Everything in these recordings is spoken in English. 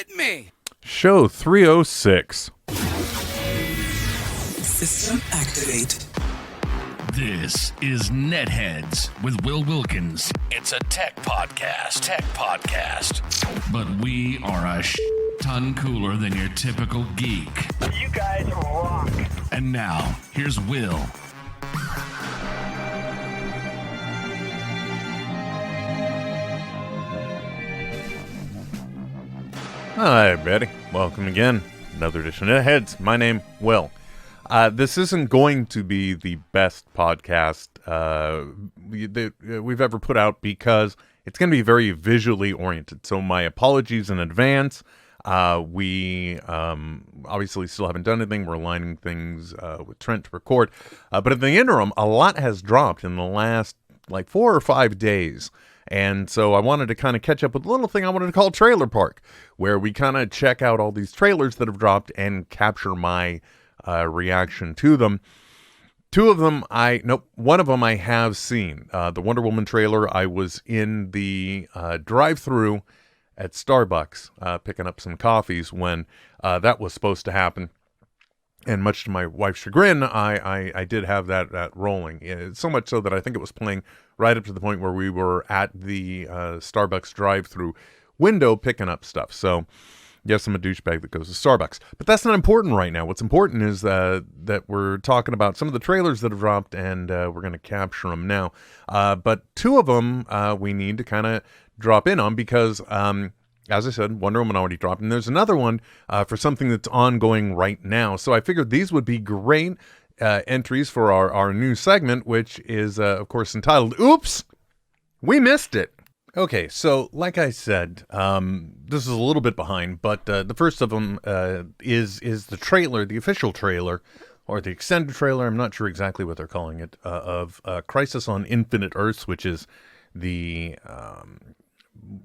kidding me? Show 306. System activate. This is NetHeads with Will Wilkins. It's a tech podcast. But we are a ton cooler than your typical geek. You guys rock. And now, here's Will. Hi, everybody. Welcome again. Another edition of NetHeads. My name, Will. This isn't going to be the best podcast we've ever put out because it's going to be very visually oriented. So my apologies in advance. We obviously still haven't done anything. We're aligning things with Trent to record. But in the interim, a lot has dropped in the last 4 or 5 days. And so I wanted to kind of catch up with a little thing I wanted to call Trailer Park, where we kind of check out all these trailers that have dropped and capture my reaction to them. One of them I have seen. The Wonder Woman trailer, I was in the drive-thru at Starbucks picking up some coffees when that was supposed to happen. And much to my wife's chagrin, I did have that rolling. So much so that I think it was playing right up to the point where we were at the Starbucks drive-thru window picking up stuff. So, yes, I'm a douchebag that goes to Starbucks. But that's not important right now. What's important is that we're talking about some of the trailers that have dropped, and we're going to capture them now. But two of them we need to kind of drop in on because... as I said, Wonder Woman already dropped, and there's another one for something that's ongoing right now. So I figured these would be great entries for our new segment, which is, of course, entitled, Oops! We Missed It! Okay, so like I said, this is a little bit behind, but the first of them is the trailer, the official trailer, or the extended trailer, I'm not sure exactly what they're calling it, of Crisis on Infinite Earths, which is the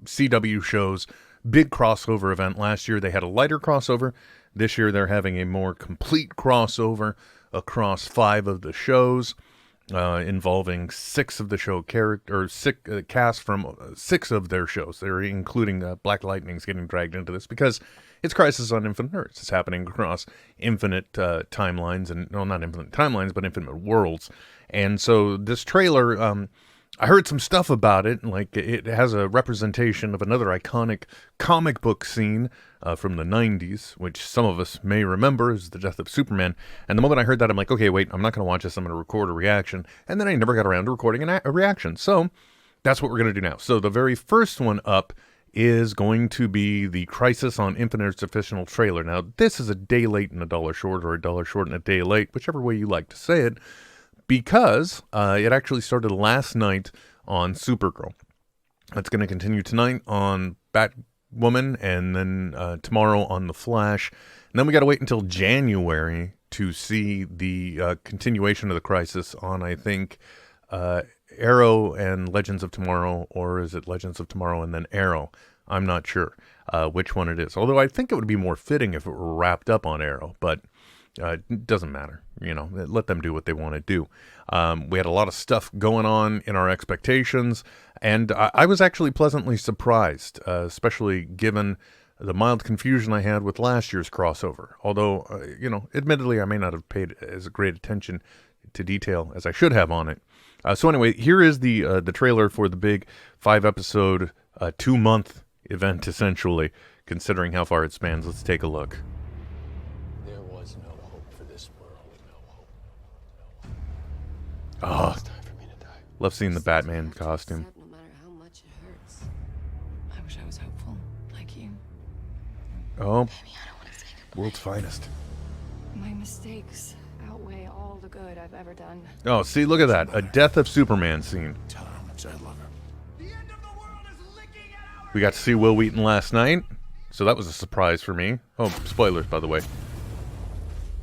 CW show's big crossover event. Last year they had a lighter crossover. This year they're having a more complete crossover across 5 of the shows, involving 6 of the show cast from 6 of their shows. They're including Black Lightning's getting dragged into this because it's Crisis on Infinite Earths. It's happening across infinite timelines, and not infinite timelines, but infinite worlds. And so this trailer, I heard some stuff about it, like it has a representation of another iconic comic book scene from the 90s, which some of us may remember as the death of Superman. And the moment I heard that, I'm like, okay, wait, I'm not going to watch this, I'm going to record a reaction. And then I never got around to recording a reaction. So that's what we're going to do now. So the very first one up is going to be the Crisis on Infinite Earths official trailer. Now, this is a day late and a dollar short, or a dollar short and a day late, whichever way you like to say it, because it actually started last night on Supergirl. It's going to continue tonight on Batwoman, and then tomorrow on The Flash. And then we got to wait until January to see the continuation of the Crisis on, I think, Arrow and Legends of Tomorrow, or is it Legends of Tomorrow and then Arrow? I'm not sure which one it is. Although I think it would be more fitting if it were wrapped up on Arrow, but it doesn't matter. Let them do what they want to do. We had a lot of stuff going on in our expectations, and I was actually pleasantly surprised, especially given the mild confusion I had with last year's crossover. Although, admittedly, I may not have paid as great attention to detail as I should have on it. So anyway, here is the trailer for the big 5-episode, 2-month event, essentially, considering how far it spans. Let's take a look. Oh, love seeing the Batman costume. No matter how much it hurts. I wish I was hopeful, like you. Oh, Baby, I don't want to say goodbye. world's finest. My mistakes outweigh all the good I've ever done. Oh, see, look at that. A Death of Superman scene. Tell her how much I love her. The end of the world is licking at our... We got to see Will Wheaton last night, so that was a surprise for me. Oh, spoilers, by the way.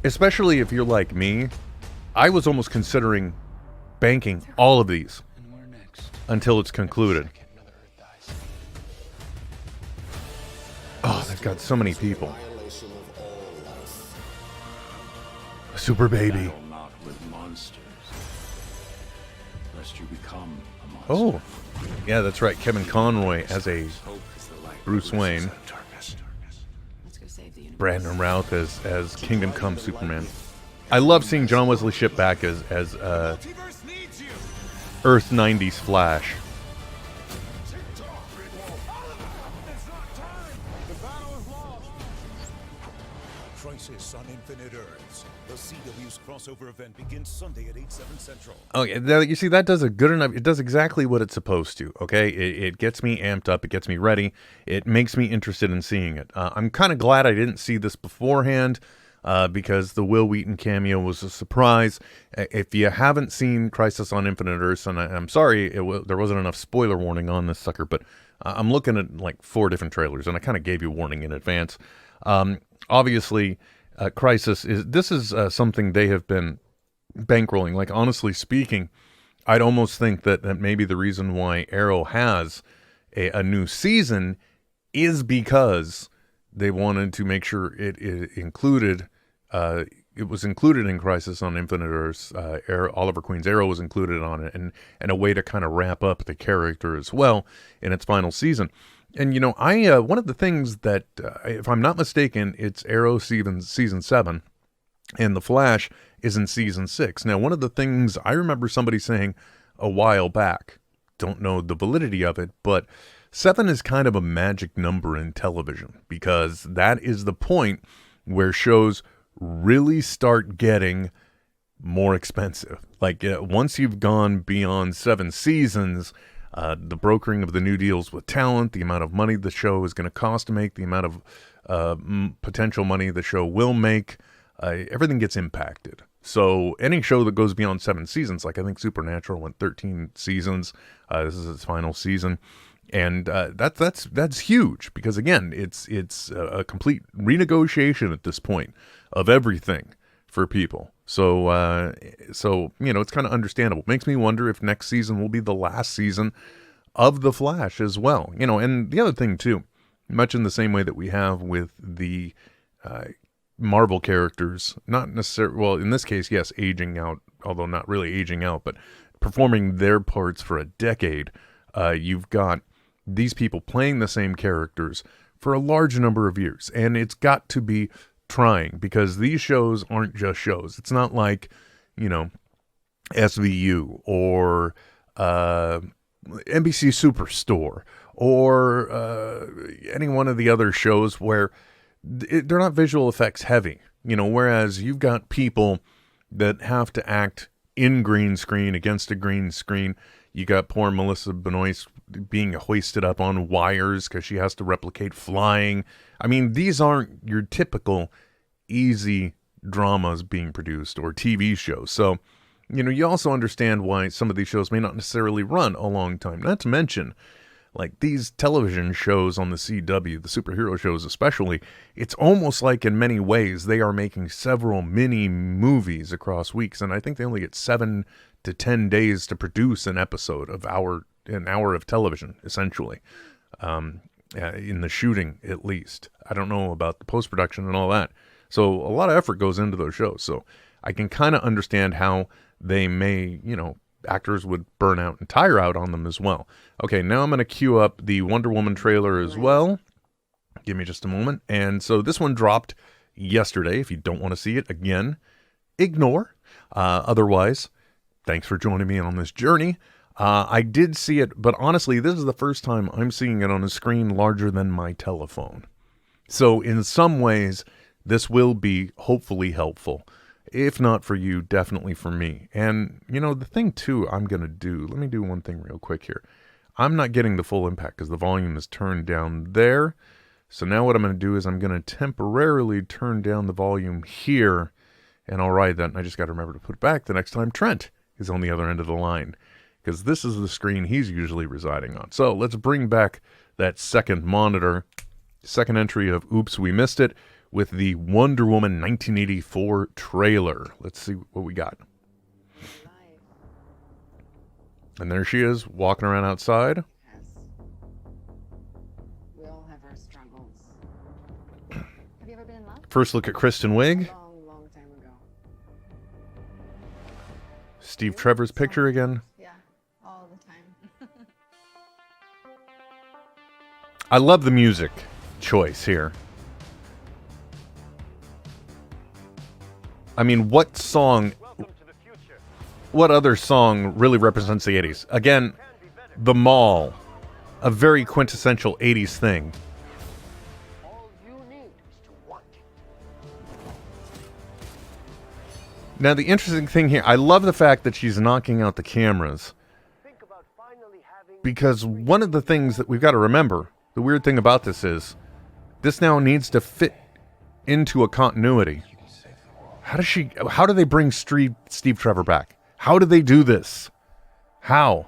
Especially if you're like me, I was almost considering banking all of these until it's concluded. Oh, they've got so many people. A super baby. Not with monsters, lest you become a monster. Oh, yeah, that's right. Kevin Conroy as a Bruce Wayne. Brandon Routh as Kingdom Come Superman. I love seeing John Wesley Shipp back as Earth 90s Flash. Crisis on Infinite Earths. The CW's crossover event begins Sunday at 8/7 Central. Okay, you see, that does a good enough. It does exactly what it's supposed to. Okay, it gets me amped up. It gets me ready. It makes me interested in seeing it. I'm kind of glad I didn't see this beforehand because the Will Wheaton cameo was a surprise. If you haven't seen Crisis on Infinite Earths, and I'm sorry there wasn't enough spoiler warning on this sucker, but I'm looking at like 4 different trailers, and I kind of gave you a warning in advance. Obviously, Crisis is something they have been bankrolling. Like, honestly speaking, I'd almost think that maybe the reason why Arrow has a new season is because they wanted to make sure it included. It was included in Crisis on Infinite Earths. Oliver Queen's Arrow was included on it, and a way to kind of wrap up the character as well in its final season. And, you know, one of the things that, if I'm not mistaken, it's Arrow season 7, and The Flash is in season 6. Now, one of the things I remember somebody saying a while back, don't know the validity of it, but 7 is kind of a magic number in television, because that is the point where shows really start getting more expensive. Like, once you've gone beyond 7 seasons, the brokering of the new deals with talent, the amount of money the show is going to cost to make, the amount of potential money the show will make, everything gets impacted. So any show that goes beyond 7 seasons, like I think Supernatural went 13 seasons, this is its final season, and that's huge, because again, it's a complete renegotiation at this point of everything for people. So you know, it's kind of understandable. Makes me wonder if next season will be the last season of The Flash as well. You know, and the other thing too, much in the same way that we have with the Marvel characters, not necessarily, well, in this case, yes, aging out, although not really aging out, but performing their parts for a decade. You've got these people playing the same characters for a large number of years, and it's got to be trying, because these shows aren't just shows. It's not like, you know, SVU or NBC Superstore or any one of the other shows where they're not visual effects heavy, you know, whereas you've got people that have to act in green screen against a green screen. You got poor Melissa Benoist being hoisted up on wires because she has to replicate flying. I mean, these aren't your typical easy dramas being produced or TV shows. So, you know, you also understand why some of these shows may not necessarily run a long time. Not to mention, like these television shows on the CW, the superhero shows especially, it's almost like in many ways they are making several mini movies across weeks. And I think they only get 7 to 10 days to produce an episode of an hour of television, essentially, in the shooting at least. I don't know about the post-production and all that. So a lot of effort goes into those shows. So I can kind of understand how they may, you know, actors would burn out and tire out on them as well. Okay, now I'm going to queue up the Wonder Woman trailer as well. Give me just a moment. And so this one dropped yesterday. If you don't want to see it, again, ignore. Otherwise, thanks for joining me on this journey. I did see it, but honestly, this is the first time I'm seeing it on a screen larger than my telephone. So in some ways, this will be hopefully helpful. If not for you, definitely for me. And, you know, the thing, too, I'm going to do, let me do one thing real quick here. I'm not getting the full impact because the volume is turned down there. So now what I'm going to do is I'm going to temporarily turn down the volume here. And I'll ride that, and I just got to remember to put it back the next time Trent is on the other end of the line, because this is the screen he's usually residing on. So let's bring back that second monitor, second entry of Oops, We Missed It, with the Wonder Woman 1984 trailer. Let's see what we got. And there she is, walking around outside. We all have our struggles. Have you ever been in love? First look at Kristen Wiig. Long time ago. Steve Trevor's picture again. Yeah, all the time. I love the music choice here. I mean, what song, what other song really represents the 80s? Again, The Mall, a very quintessential 80s thing. Now, the interesting thing here, I love the fact that she's knocking out the cameras. Because one of the things that we've got to remember, the weird thing about this is, this now needs to fit into a continuity. How do they bring Steve Trevor back? How do they do this? How?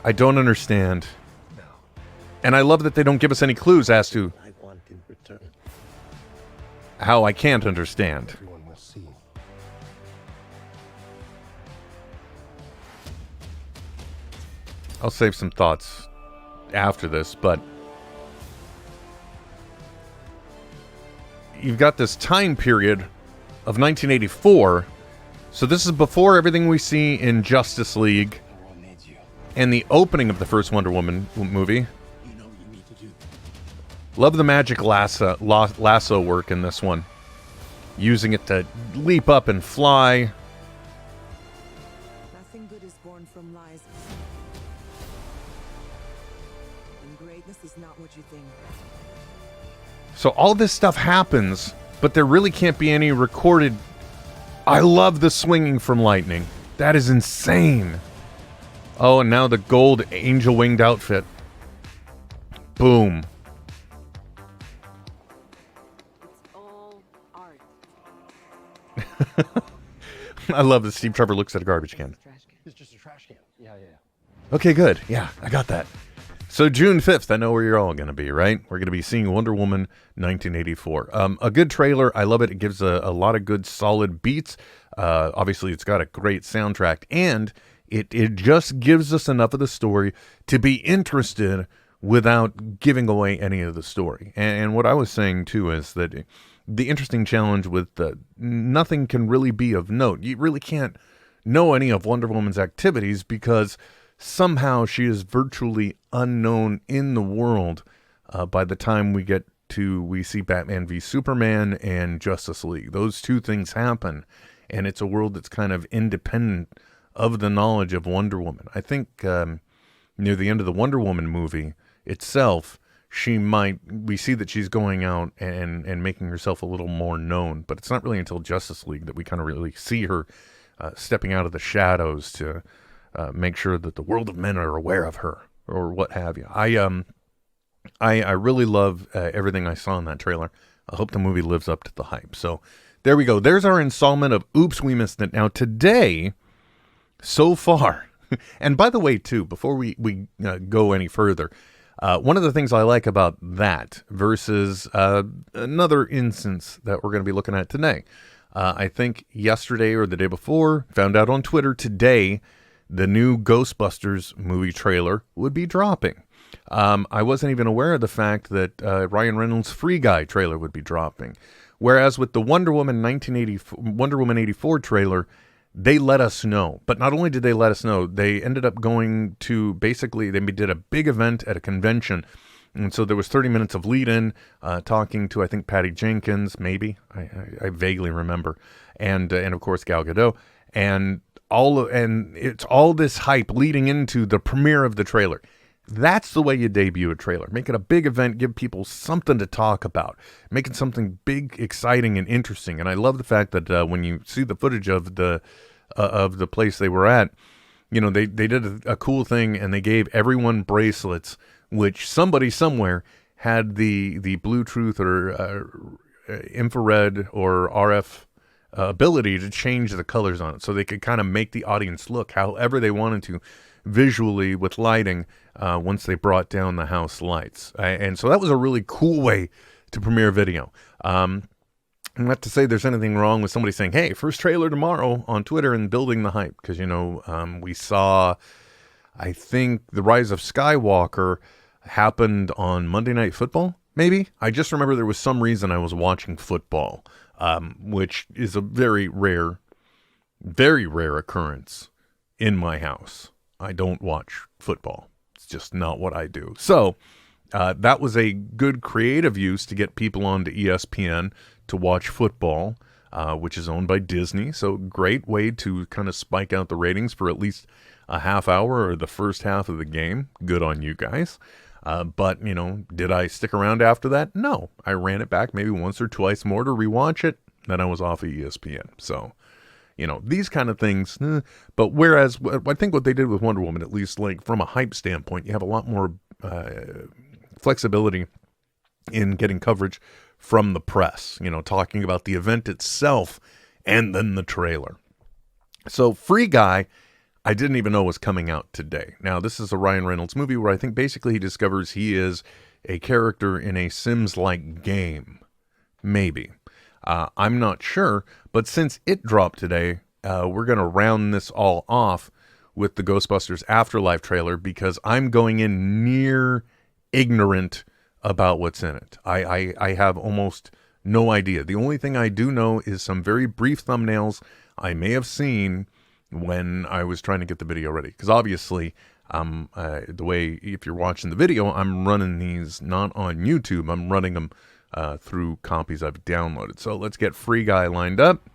I don't understand. And I love that they don't give us any clues as to how. I can't understand. I'll save some thoughts after this, but you've got this time period of 1984. So this is before everything we see in Justice League and the opening of the first Wonder Woman movie. Love the magic lasso work in this one. Using it to leap up and fly. Nothing good is born from lies. And greatness is not what you think. So all this stuff happens, but there really can't be any recorded. I love the swinging from lightning. That is insane. Oh, and now the gold angel winged outfit. Boom. It's all art. I love that Steve Trevor looks at a garbage can. It's just a trash can. Yeah. Okay, good. Yeah, I got that. So June 5th, I know where you're all going to be, right? We're going to be seeing Wonder Woman 1984. A good trailer. I love it. It gives a lot of good, solid beats. Obviously, it's got a great soundtrack. And it just gives us enough of the story to be interested without giving away any of the story. And what I was saying, too, is that the interesting challenge with nothing can really be of note. You really can't know any of Wonder Woman's activities because somehow she is virtually unknown in the world by the time we see Batman v Superman and Justice League. Those two things happen, and it's a world that's kind of independent of the knowledge of Wonder Woman. I think near the end of the Wonder Woman movie itself, we see that she's going out and making herself a little more known, but it's not really until Justice League that we kind of really see her stepping out of the shadows to make sure that the world of men are aware of her or what have you. I really love everything I saw in that trailer. I hope the movie lives up to the hype. So there we go. There's our installment of Oops, We Missed It. Now today, so far, and by the way, too, before we go any further, one of the things I like about that versus another instance that we're going to be looking at today, I think yesterday or the day before, found out on Twitter today, the new Ghostbusters movie trailer would be dropping. I wasn't even aware of the fact that Ryan Reynolds' Free Guy trailer would be dropping. Whereas with the Wonder Woman 84 trailer, they let us know. But not only did they let us know, they ended up going to basically, they did a big event at a convention. And so there was 30 minutes of lead-in, talking to, I think, Patty Jenkins, maybe. I vaguely remember. And of course, Gal Gadot. And it's all this hype leading into the premiere of the trailer. That's the way you debut a trailer. Make it a big event, give people something to talk about. Make it something big, exciting, and interesting. And I love the fact that when you see the footage of the place they were at, you know, they did a cool thing and they gave everyone bracelets, which somebody somewhere had the Bluetooth or infrared or RF ability to change the colors on it, so they could kind of make the audience look however they wanted to visually with lighting once they brought down the house lights. And so that was a really cool way to premiere video. Not to say there's anything wrong with somebody saying, hey, first trailer tomorrow on Twitter and building the hype, because, you know, we saw, I think, The Rise of Skywalker happened on Monday Night Football, maybe? I just remember there was some reason I was watching football, which is a very rare occurrence in my house. I don't watch football. It's just not what I do. So that was a good creative use to get people onto ESPN to watch football, which is owned by Disney. So great way to kind of spike out the ratings for at least a half hour or the first half of the game. Good on you guys. But, did I stick around after that? No. I ran it back maybe once or twice more to rewatch it. Then I was off of ESPN. So, these kind of things. But whereas I think what they did with Wonder Woman, at least like from a hype standpoint, you have a lot more flexibility in getting coverage from the press, talking about the event itself and then the trailer. So Free Guy, I didn't even know was coming out today. Now, this is a Ryan Reynolds movie where I think basically he discovers he is a character in a Sims-like game. Maybe. I'm not sure, but since it dropped today, we're going to round this all off with the Ghostbusters Afterlife trailer because I'm going in near ignorant about what's in it. I have almost no idea. The only thing I do know is some very brief thumbnails I may have seen when I was trying to get the video ready. Because obviously, the way, if you're watching the video, I'm running these not on YouTube. I'm running them through copies I've downloaded. So let's get Free Guy lined up.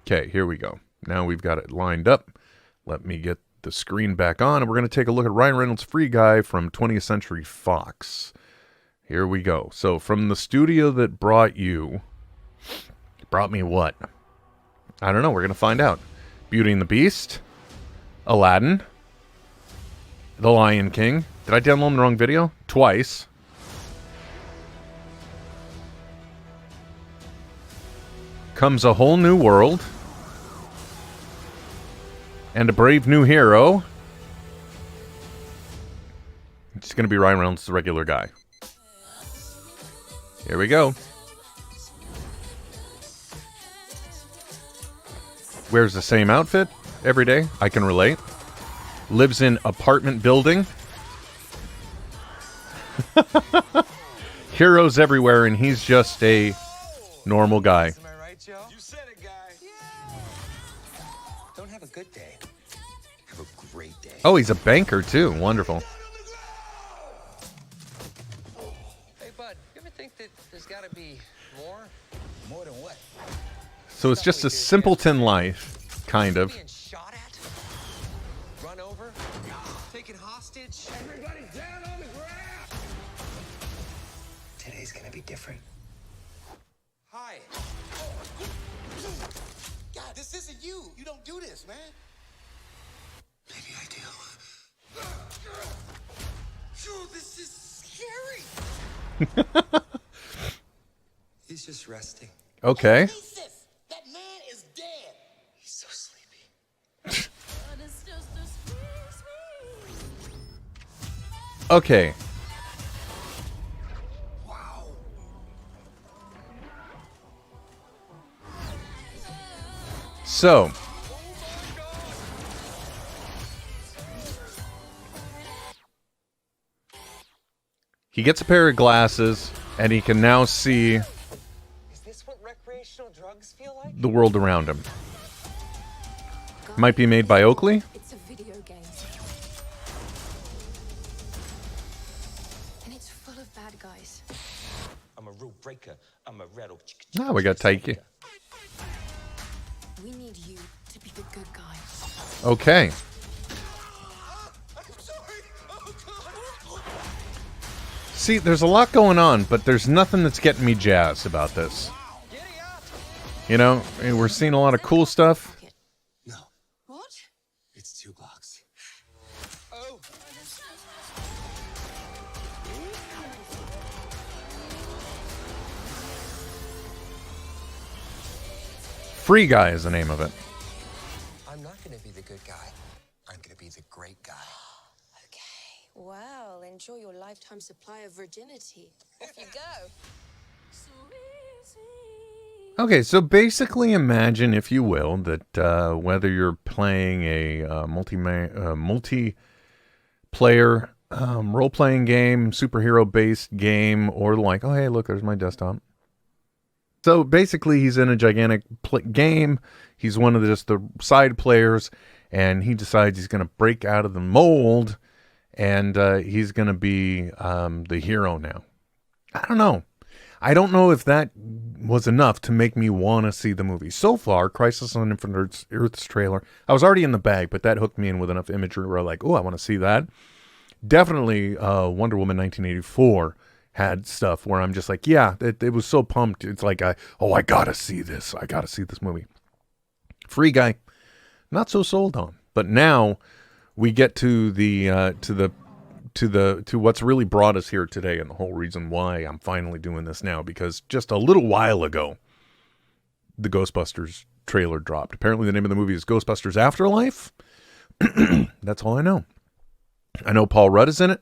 Okay, here we go. Now we've got it lined up. Let me get the screen back on, and we're going to take a look at Ryan Reynolds' Free Guy from 20th Century Fox. Here we go. So from the studio that brought me what? I don't know. We're going to find out. Beauty and the Beast, Aladdin, The Lion King. Did I download the wrong video? Twice. Comes a Whole New World. And A Brave New Hero. It's going to be Ryan Reynolds, the regular guy. Here we go. Wears the same outfit every day. I can relate. Lives in apartment building. Heroes everywhere, and he's just a normal guy. Am I right, Joe? You said it, guy. Yeah. Don't have a good day. Have a great day. Oh, he's a banker, too. Wonderful. Hey, bud, you ever think that there's got to be more? More than what? So it's just a simpleton life, kind of. Being shot at? Run over? Taken hostage? Everybody's down on the ground. Today's gonna be different. Hi. God, this isn't you. You don't do this, man. Maybe I do. Joe, this is scary. He's just resting. Okay. That man is dead. He's so sleepy. Okay. Wow. So. He gets a pair of glasses, and he can now see Is this what recreational drugs feel like? the world around him. Might be made by Oakley. It's a video game. And it's full of bad guys. I'm a rule breaker. I'm a rattle. Ah, we got Taiki. We need you to be the good guy. Okay. I'm sorry. Oh, God. See, there's a lot going on, but there's nothing that's getting me jazzed about this. We're seeing a lot of cool stuff. No, What? it's 2 blocks. Oh. Free Guy is the name of it. I'm not gonna be the good guy. I'm gonna be the great guy. Okay. Well, enjoy your lifetime supply of virginity. Off you go. Okay, so basically imagine, if you will, that whether you're playing a multiplayer role-playing game, superhero-based game, or like, oh, hey, look, there's my desktop. So basically he's in a gigantic game. He's one of just the side players, and he decides he's going to break out of the mold, and he's going to be the hero now. I don't know. I don't know if that was enough to make me want to see the movie. So far, Crisis on Infinite Earth's trailer, I was already in the bag, but that hooked me in with enough imagery where I'm like, oh, I want to see that. Definitely Wonder Woman 1984 had stuff where I'm just like, yeah, it was so pumped. It's like, I got to see this. I got to see this movie. Free Guy, not so sold on. But now we get to to what's really brought us here today, and the whole reason why I'm finally doing this now, because just a little while ago, the Ghostbusters trailer dropped. Apparently the name of the movie is Ghostbusters Afterlife. That's all I know. I know Paul Rudd is in it,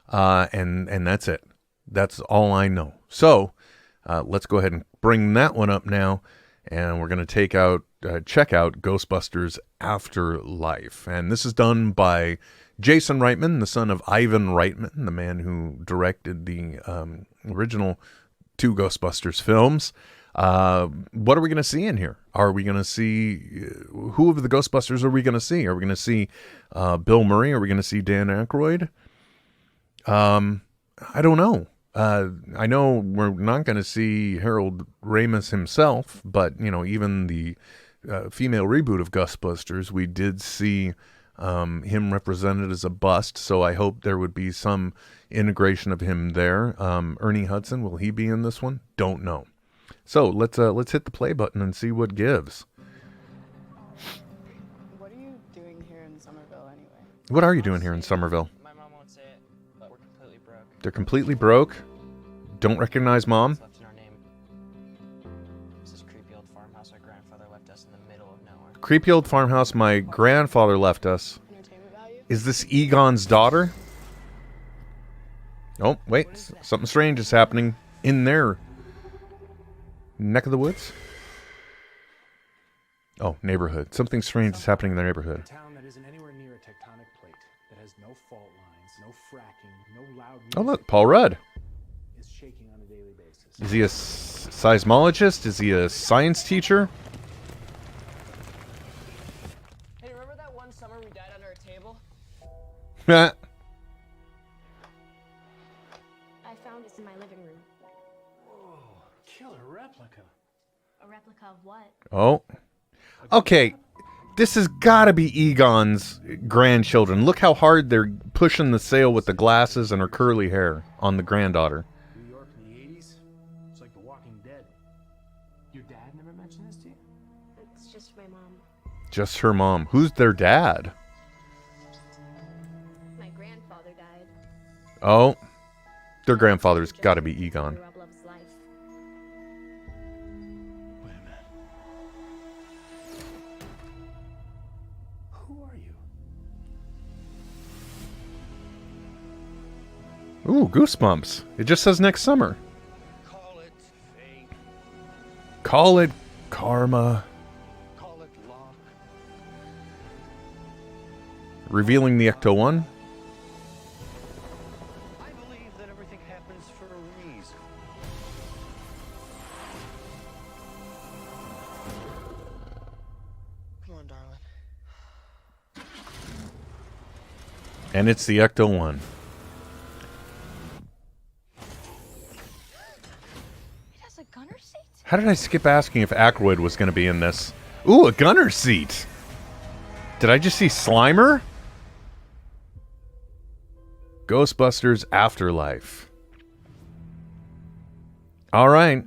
and that's it. That's all I know. So let's go ahead and bring that one up now, and we're going to check out Ghostbusters Afterlife. And this is done by Jason Reitman, the son of Ivan Reitman, the man who directed the original 2 Ghostbusters films. What are we going to see in here? Are we going to see, who of the Ghostbusters are we going to see? Are we going to see Bill Murray? Are we going to see Dan Aykroyd? I don't know. I know we're not going to see Harold Ramis himself, but, even the female reboot of Ghostbusters, we did see him represented as a bust, so I hope there would be some integration of him there. Ernie Hudson, will he be in this one? Don't know. So let's hit the play button and see what gives. What are you doing here in Somerville anyway? What are you doing here in Somerville? My mom won't say it, but we're completely broke. They're completely broke? Don't recognize mom? Left in our name. This is creepy old farmhouse our grandfather left us in the middle of nowhere. Creepy old farmhouse my grandfather left us. Entertainment value? Is this Egon's daughter? Oh, wait. Something strange is happening in their neck of the woods. Oh, neighborhood. Something strange is happening in their neighborhood. A town that isn't anywhere near a tectonic plate, that has no fault lines, no fracking, no loud music. Oh, look, Paul Rudd. Is shaking on a daily basis. Is he a seismologist? Is he a science teacher? Hey, remember that one summer we died under a table? I found this in my living room. Whoa, killer replica. A replica of what? Oh. Okay. This has got to be Egon's grandchildren. Look how hard they're pushing the sail with the glasses and her curly hair on the granddaughter. New York in the 80s? It's like The Walking Dead. Your dad never mentioned this to you? It's just my mom. Just her mom. Who's their dad? My grandfather died. Oh. Their grandfather's got to be Egon. The rubble of his life. Wait a minute. Who are you? Ooh, goosebumps. It just says next summer. Call it fate. Call it karma. Call it luck. Revealing the Ecto-1. I believe that everything happens for a reason. Come on, darling. And it's the Ecto-1. It has a gunner seat? How did I skip asking if Aykroyd was going to be in this? Ooh, a gunner seat. Did I just see Slimer? Ghostbusters Afterlife. All right.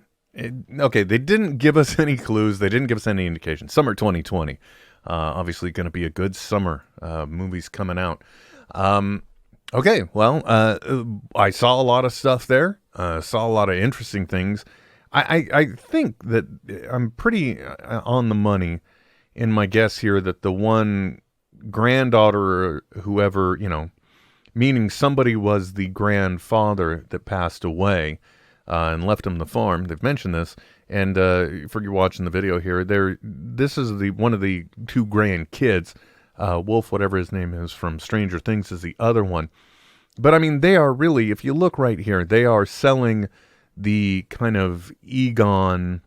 Okay, they didn't give us any clues. They didn't give us any indication. Summer 2020. Obviously going to be a good summer. Movies coming out. Okay, well, I saw a lot of stuff there. Saw a lot of interesting things. I think that I'm pretty on the money in my guess here that the one granddaughter or whoever, meaning somebody was the grandfather that passed away and left him the farm. They've mentioned this. And for you watching the video here, this is one of the 2 grandkids. Wolf, whatever his name is, from Stranger Things is the other one. But, I mean, they are really, if you look right here, they are selling the kind of Egon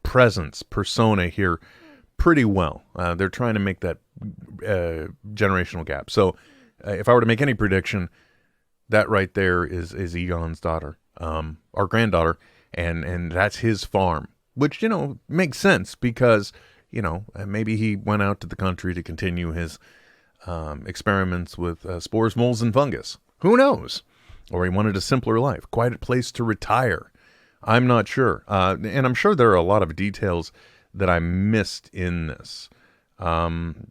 persona here pretty well. They're trying to make that generational gap. So if I were to make any prediction, that right there is Egon's daughter. our granddaughter, and that's his farm, which, you know, makes sense because, you know, maybe he went out to the country to continue his experiments with spores, molds, and fungus. Who knows? Or he wanted a simpler life, quiet place to retire. I'm not sure. And I'm sure there are a lot of details that I missed in this. And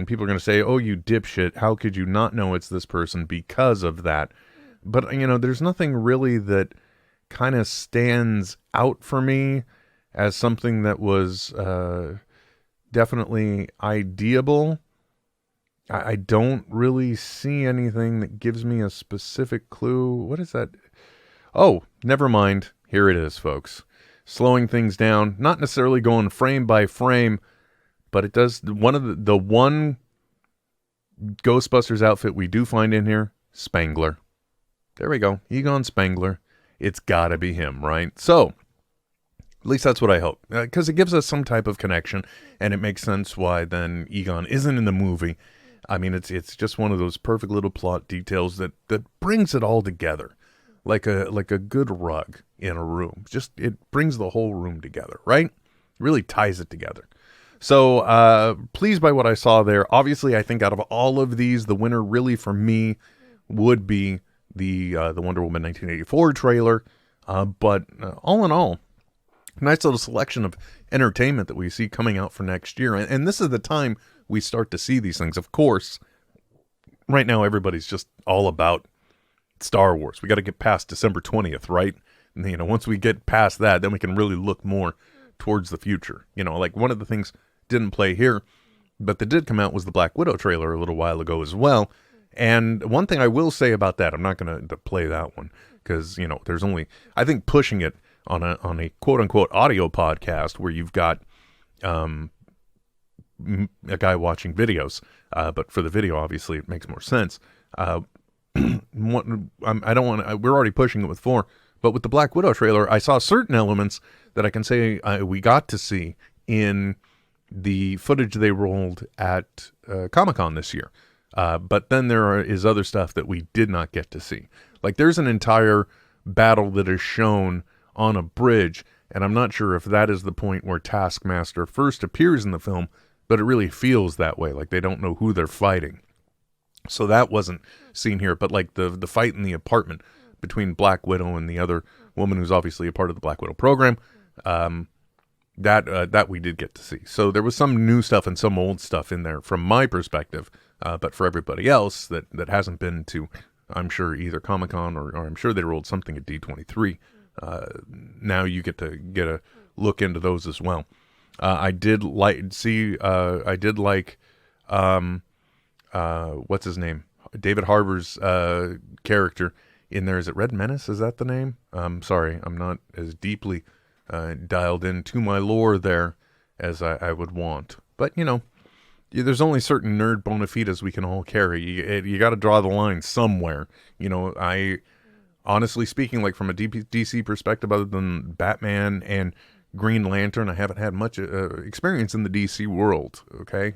people are going to say, oh, you dipshit, how could you not know it's this person because of that? But, you know, there's nothing really that kind of stands out for me as something that was definitely ideable. I don't really see anything that gives me a specific clue. What is that? Oh, never mind. Here it is, folks. Slowing things down, not necessarily going frame by frame, but it does. One of the one Ghostbusters outfit we do find in here, Spangler. There we go. Egon Spangler. It's got to be him, right? So, at least that's what I hope. Because it gives us some type of connection, and it makes sense why then Egon isn't in the movie. I mean, it's just one of those perfect little plot details that brings it all together. Like a good rug in a room. Just, it brings the whole room together, right? Really ties it together. So, pleased by what I saw there. Obviously, I think out of all of these, the winner really for me would be the Wonder Woman 1984 trailer. But all in all, nice little selection of entertainment that we see coming out for next year. And this is the time we start to see these things. Of course, right now everybody's just all about Star Wars. We got to get past December 20th, right? And, you know, once we get past that, then we can really look more towards the future. You know, like one of the things didn't play here, but that did come out was the Black Widow trailer a little while ago as well. And one thing I will say about that, I'm not going to play that one because, you know, there's only, I think pushing it on a quote unquote audio podcast where you've got a guy watching videos, but for the video, obviously it makes more sense. I don't want to, we're already pushing it with 4, but with the Black Widow trailer, I saw certain elements that I can say we got to see in the footage they rolled at Comic-Con this year. But then there is other stuff that we did not get to see. Like there's an entire battle that is shown on a bridge, and I'm not sure if that is the point where Taskmaster first appears in the film, but it really feels that way, like they don't know who they're fighting. So that wasn't seen here, but like the fight in the apartment between Black Widow and the other woman who's obviously a part of the Black Widow program, that we did get to see. So there was some new stuff and some old stuff in there from my perspective, but for everybody else that hasn't been to, I'm sure, either Comic-Con or I'm sure they rolled something at D23, now you get a look into those as well. I did like what's his name? David Harbour's character in there. Is it Red Menace? Is that the name? Sorry, I'm not as deeply dialed into my lore there as I would want. But, you know, there's only certain nerd bona fides we can all carry. You got to draw the line somewhere. You know, I, honestly speaking, like from a DC perspective, other than Batman and Green Lantern, I haven't had much experience in the DC world, okay?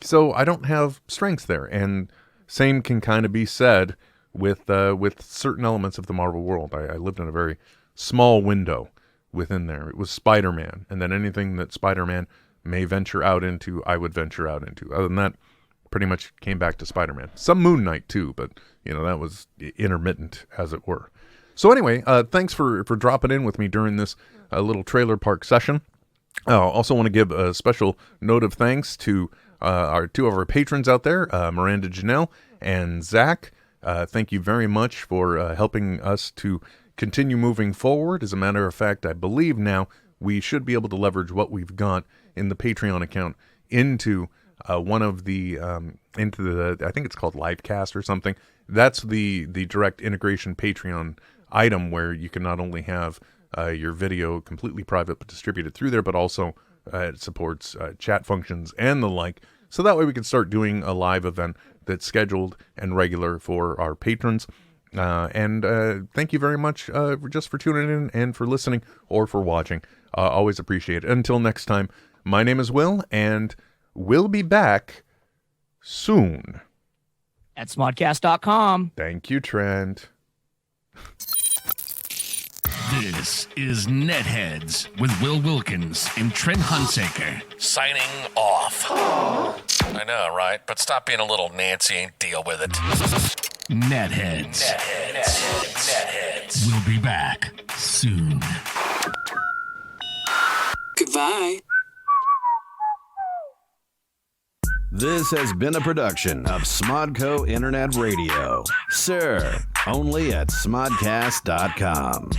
So I don't have strengths there, and same can kind of be said with certain elements of the Marvel world. I lived in a very small window within there. It was Spider-Man, and then anything that Spider-Man may venture out into, I would venture out into. Other than that, pretty much came back to Spider-Man. Some Moon Knight too, but you know, that was intermittent, as it were. So anyway, thanks for dropping in with me during this little trailer park session. I also want to give a special note of thanks to our 2 of our patrons out there, Miranda Janelle and Zach. Thank you very much for helping us to continue moving forward. As a matter of fact, I believe now we should be able to leverage what we've got in the Patreon account into one of the into the, I think it's called Livecast or something. That's the direct integration Patreon item where you can not only have your video completely private but distributed through there, but also it supports chat functions and the like. So that way we can start doing a live event that's scheduled and regular for our patrons. And thank you very much just for tuning in and for listening or for watching. Always appreciate it. Until next time, my name is Will, and we'll be back soon. At smodcast.com. Thank you, Trent. This is NetHeads with Will Wilkins and Trent Hunsaker. Signing off. I know, right? But stop being a little Nancy and deal with it. NetHeads. We'll be back soon. Goodbye. This has been a production of Smodco Internet Radio. Sir, only at smodcast.com.